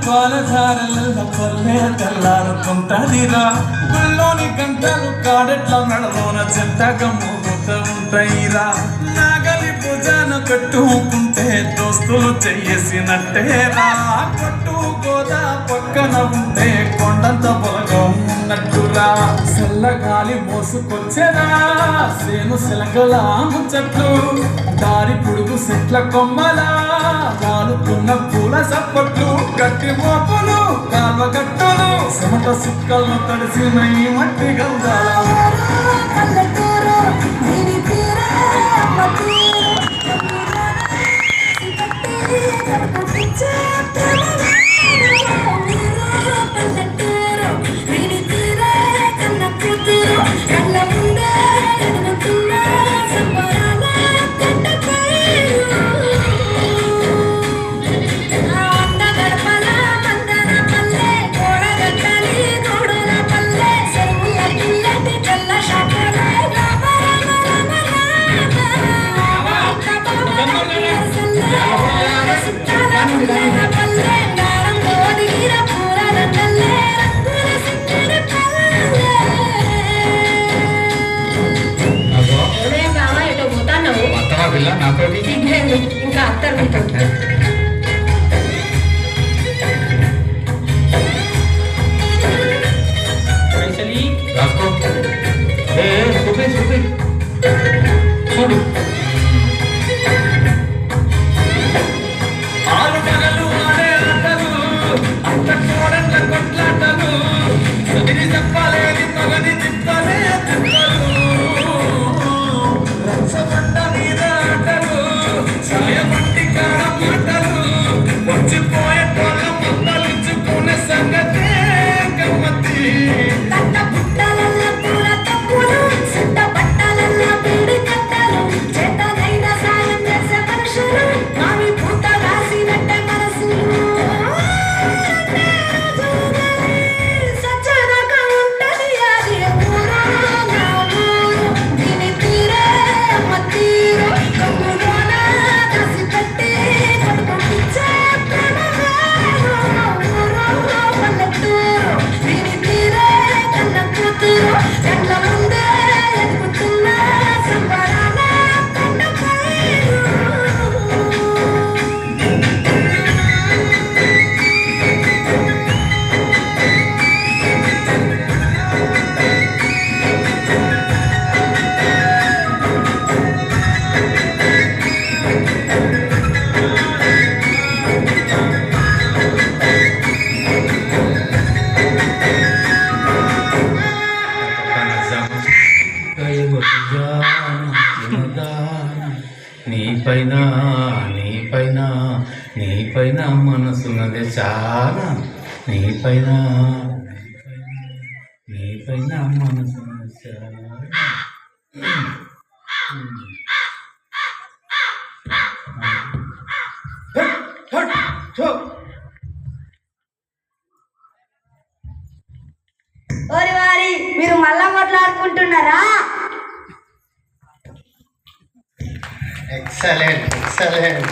పాలధారల పల్లె తెల్లారుతుంటదిరా గుళ్ళోని గంటలు కాడెట్ల మెడలోన చెత్తగా మోగుతూ ఉంటాయిరా నాగలి భుజాన పెట్టుకుంటే దోస్తులు చెయ్యేసినట్టేరా కొట్టు గోదా పక్కన ఉంటే కొండంత పొలగా ఉన్నట్టురా చల్లగాలి మోసుకొచ్చేరా సేను శిలకల ముచ్చట్లు దారి పొడుగు చెట్ల కొమ్మలా కాలుతున్న పూల సప్పట్లు గట్టి మోపులు కాల్వగట్టులు చెమట సుక్కలను తడిసిన ఈ మట్టి గంధాల ఇంకా అత్తరు చూడు చెప్పలేని మగని తిప్పలే తిప్పలు రచ్చబండ మీద ఆటలు సాయమంటి కాడ మాటలు వచ్చిపోయే తోళ్ళ మందలించుకునే సంగతే గమ్మతి నీపైన నీపైన నీపైన మనసున్నది చాలా నీపైన నీపైన మనసున్నది చాలా ఓరి వారి మీరు మళ్ళా మాట్లాడుకుంటున్నారా? Excellent excellent.